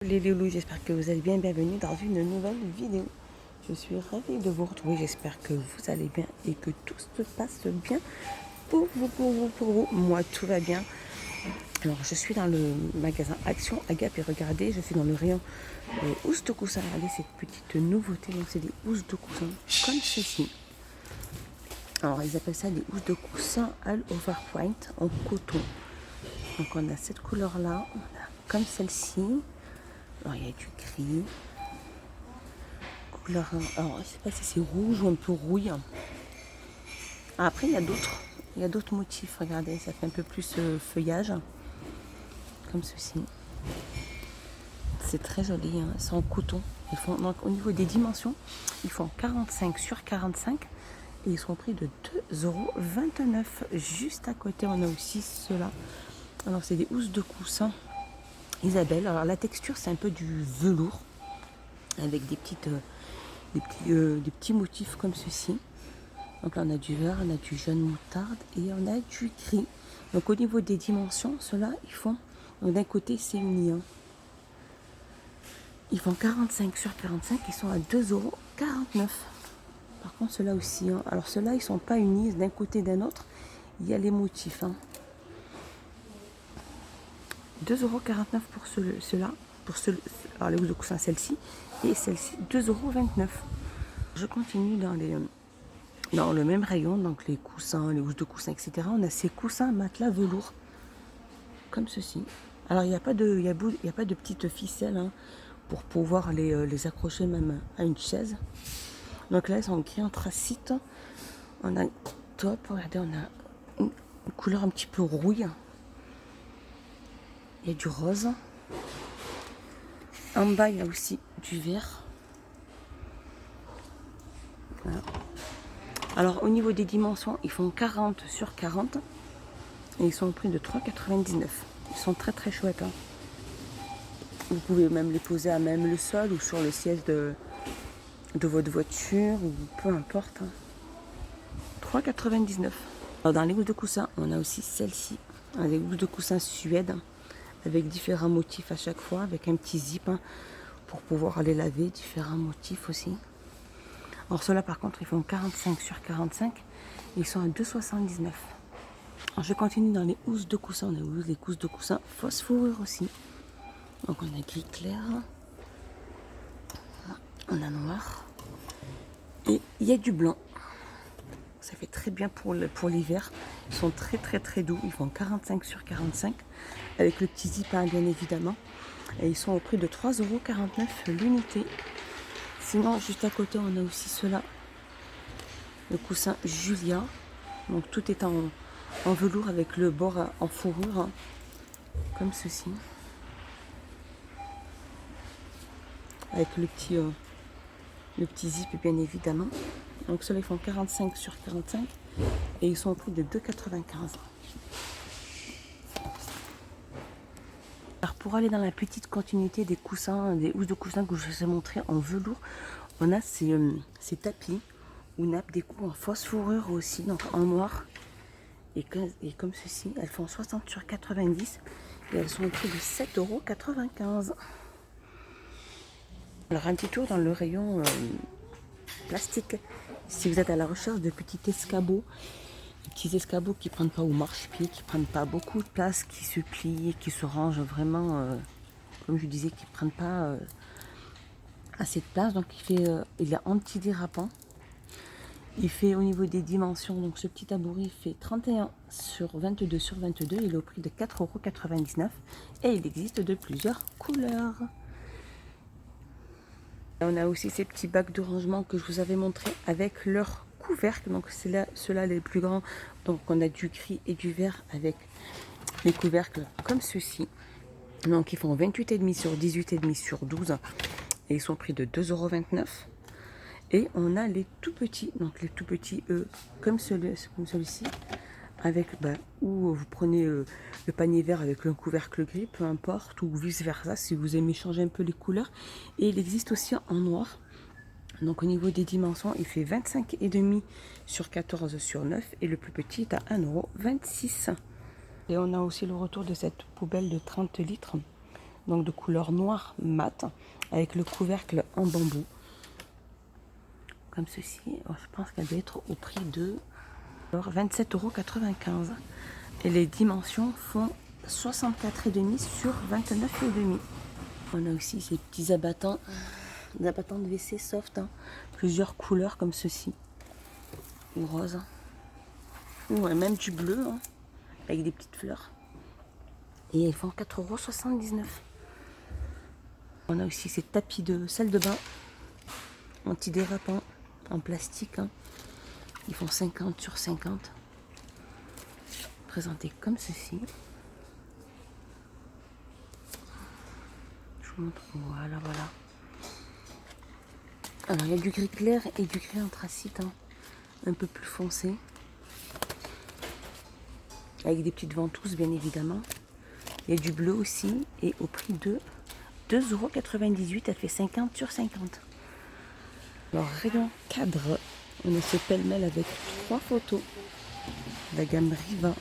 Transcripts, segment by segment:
les loulous, j'espère que vous allez bien. Bienvenue dans une nouvelle vidéo. Je suis ravie de vous retrouver, j'espère que vous allez bien et que tout se passe bien pour vous. Moi, tout va bien. Alors, je suis dans le magasin Action Agap et regardez, je suis dans le rayon housses de coussin. Regardez cette petite nouveauté, donc c'est des housses de coussin comme ceci. Alors, ils appellent ça des housses de coussin all over point en coton. Donc, on a cette couleur-là, comme celle-ci. Alors, il y a du gris. Couleur, alors, je ne sais pas si c'est rouge ou un peu rouille. Ah, après, il y a d'autres motifs. Regardez, ça fait un peu plus feuillage. Comme ceci. C'est très joli, hein. C'est en coton. Ils font, donc, au niveau des dimensions, ils font 45 sur 45 et ils sont au prix de 2,29 €. Juste à côté, on a aussi ceux-là. Alors, c'est des housses de coussin Isabelle. Alors, la texture, c'est un peu du velours avec des petits motifs comme ceci. Donc là, on a du vert, on a du jaune moutarde et on a du gris. Donc, au niveau des dimensions, ceux-là, ils font, d'un côté, c'est uni. Ils font 45 sur 45, ils sont à 2,49 €. Par contre, ceux-là aussi. Alors, ceux-là, ils ne sont pas unis d'un côté d'un autre. Il y a les motifs. 2,49 € pour ceux-là. Alors, les housses de coussin, celle-ci. Et celle-ci, 2,29 €. Je continue dans le même rayon. Donc, les coussins, les housses de coussin, etc. On a ces coussins matelas velours. Comme ceci. Alors, il n'y a pas de petites ficelles pour pouvoir les accrocher même à une chaise. Donc là, ils sont gris anthracite. On a top, regardez, on a une couleur un petit peu rouille. Il y a du rose. En bas, il y a aussi du vert. Voilà. Alors, au niveau des dimensions, ils font 40 sur 40. Et ils sont au prix de 3,99 €. Ils sont très très chouettes. Vous pouvez même les poser à même le sol ou sur le siège de votre voiture ou peu importe. 3,99 €. Alors dans les housses de coussin, on a aussi celle-ci, des housses de coussin Suède avec différents motifs à chaque fois, avec un petit zip pour pouvoir les laver, différents motifs aussi. Alors ceux-là par contre, ils font 45 sur 45, ils sont à 2,79 €. Alors je continue dans les housses de coussin, on a les housses de coussin fausse fourrure aussi. Donc on a gris clair, on a noir et il y a du blanc. Ça fait très bien pour l'hiver. Ils sont très très très doux. Ils font 45 sur 45 avec le petit zip bien évidemment. Et ils sont au prix de 3,49 € l'unité. Sinon juste à côté on a aussi ceux-là. Le coussin Julia. Donc tout est en velours avec le bord en fourrure. Comme ceci. Avec le petit zip bien évidemment. Donc ceux-là ils font 45 sur 45 et ils sont au prix de 2,95 €. Alors pour aller dans la petite continuité des coussins, des housses de coussin que je vous ai montré en velours, on a ces tapis ou nappes d'écoute en fausse fourrure aussi, donc en noir. Et comme ceci, elles font 60 sur 90 et elles sont au prix de 7,95 €. Alors un petit tour dans le rayon plastique. Si vous êtes à la recherche de petits escabeaux qui ne prennent pas au marche-pied, qui ne prennent pas beaucoup de place, qui se plient, qui se rangent vraiment, comme je disais, qui ne prennent pas assez de place. Donc il est antidérapant. Il fait au niveau des dimensions, donc ce petit tabouret fait 31 sur 22 sur 22. Il est au prix de 4,99 € et il existe de plusieurs couleurs. On a aussi ces petits bacs de rangement que je vous avais montré avec leur couvercle. Donc c'est là ceux-là les plus grands. Donc on a du gris et du vert avec les couvercles comme ceci. Donc ils font 28,5 sur 18,5 sur 12 et ils sont au prix de 2,29 €. Et on a les tout petits, donc les tout petits comme celui-ci, avec où vous prenez le panier vert avec le couvercle gris, peu importe, ou vice versa si vous aimez changer un peu les couleurs. Et il existe aussi en noir. Donc au niveau des dimensions, il fait 25,5 sur 14 sur 9 et le plus petit est à 1,26 €. Et on a aussi le retour de cette poubelle de 30 litres donc de couleur noire mat, avec le couvercle en bambou. Comme ceci, je pense qu'elle doit être au prix de 27,95 €. Et les dimensions font 64,5 sur 29,5. On a aussi ces petits abattants, des abattants de WC soft, hein, plusieurs couleurs comme ceci, ou rose, ou même du bleu, hein, avec des petites fleurs. Et ils font 4,79 €. On a aussi ces tapis de salle de bain antidérapants en plastique, hein. Ils font 50 sur 50, présentés comme ceci. Je vous montre, voilà. Alors il y a du gris clair et du gris anthracite, hein, un peu plus foncé, avec des petites ventouses bien évidemment. Il y a du bleu aussi, et au prix de 2,98 €, elle fait 50 sur 50. Alors rayon cadre, on a ce pêle-mêle avec 3 photos, la gamme Riva.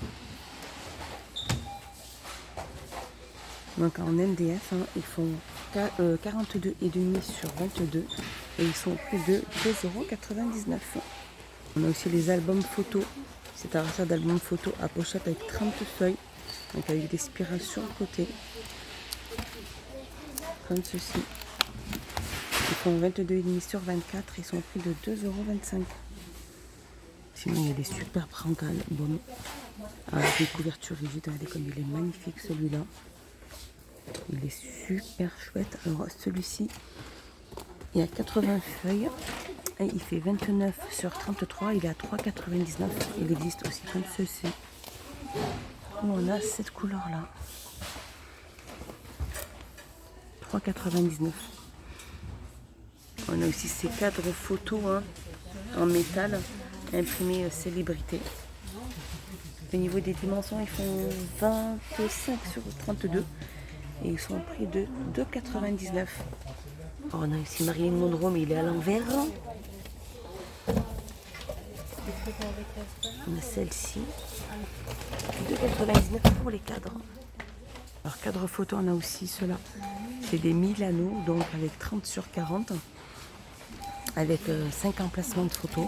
Donc en MDF, hein, ils font 42,5 sur 22 et ils sont au prix de 2,99 €. On a aussi les albums photos. C'est un rachat d'albums photos à pochette avec 30 feuilles, donc avec des spirales sur le côté, comme ceci. Ils font 22,5 sur 24, ils sont au prix de 2,25 €. Sinon il y a des super brancals albums avec des couvertures rigides. Regardez comme il est magnifique celui-là. Il est super chouette. Alors celui-ci, il y a 80 feuilles et il fait 29 sur 33. Il est à 3,99 €. Il existe aussi comme ceci. On a cette couleur-là. 3,99 €. On a aussi ces cadres photos, hein, en métal, imprimés célébrité. Au niveau des dimensions, ils font 25 sur 32 et ils sont au prix de 2,99 €. On a ici Marilyn Monroe, mais il est à l'envers. On a celle-ci, 2,99 € pour les cadres. Alors cadre photo, on a aussi ceux-là. C'est des Milano, donc avec 30 sur 40, avec 5 emplacements de photos,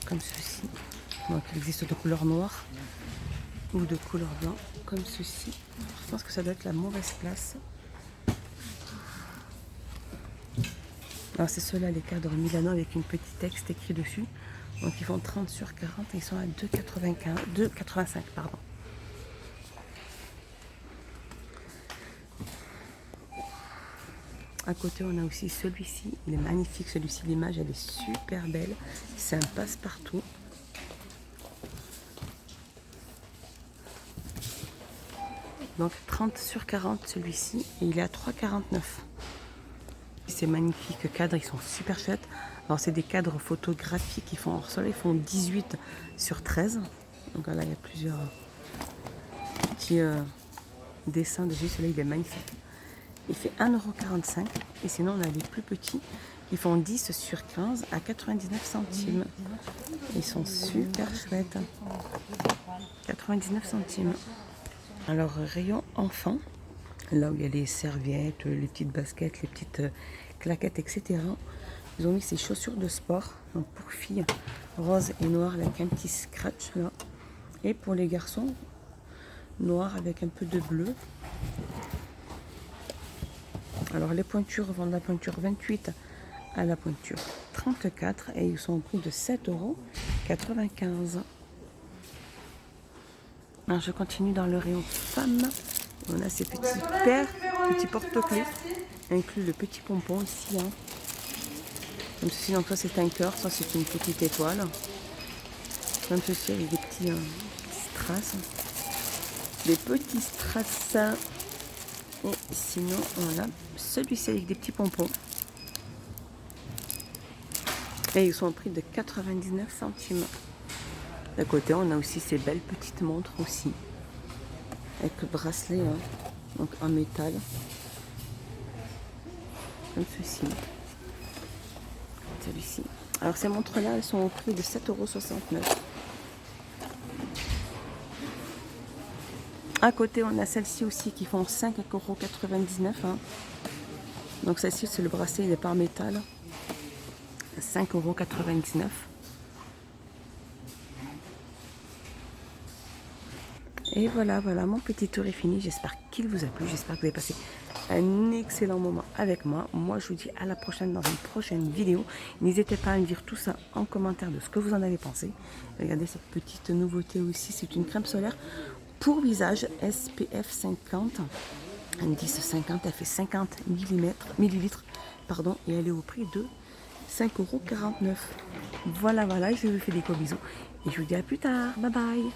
comme ceci. Donc il existe de couleur noire ou de couleur blanc, comme ceci. Je pense que ça doit être la mauvaise place. Alors c'est ceux-là, les cadres Milano, avec une petite texte écrit dessus. Donc ils font 30 sur 40 et ils sont à 2,85 €, pardon. À côté, on a aussi celui-ci. Il est magnifique, celui-ci. L'image, elle est super belle. C'est un passe-partout. Donc 30 sur 40, celui-ci. Et il est à 3,49 €. C'est magnifique cadre, ils sont super chouettes. Alors c'est des cadres photographiques qui font hors soleil, ils font 18 sur 13. Donc là, il y a plusieurs petits dessins dessus. Celui-là, il est magnifique. Il fait 1,45 € et sinon on a les plus petits. Ils font 10 sur 15 à 99 centimes. Ils sont super chouettes. 99 centimes. Alors rayon enfant, là où il y a les serviettes, les petites baskets, les petites claquettes, etc. Ils ont mis ces chaussures de sport, donc pour filles, rose et noir avec un petit scratch là. Et pour les garçons, noir avec un peu de bleu. Alors les pointures vont de la pointure 28 à la pointure 34 et ils sont au prix de 7,95 €. Alors je continue dans le rayon femmes. On a ces petits paires, petits porte-clés, inclus le petit pompon ici, hein. Comme ceci, donc ça c'est un cœur, ça c'est une petite étoile. Comme ceci avec des petits strass. Des petits strass. Et sinon on a celui-ci avec des petits pompons. Et ils sont au prix de 99 centimes. D'à côté on a aussi ces belles petites montres aussi. Avec le bracelet, hein, donc en métal. Comme ceci. Celui-ci. Alors ces montres-là, elles sont au prix de 7,69 €. À côté, on a celle-ci aussi qui font 5,99 €. Hein. Donc celle-ci, c'est le bracelet, il est par métal. 5,99 €. Et voilà, voilà, mon petit tour est fini. J'espère qu'il vous a plu. J'espère que vous avez passé un excellent moment avec moi. Moi, je vous dis à la prochaine dans une prochaine vidéo. N'hésitez pas à me dire tout ça en commentaire de ce que vous en avez pensé. Regardez cette petite nouveauté aussi. C'est une crème solaire pour visage SPF 50. Indice 50, elle fait 50 millilitres, pardon, et elle est au prix de 5,49 €. Voilà, voilà, je vous fais des gros bisous et je vous dis à plus tard. Bye bye.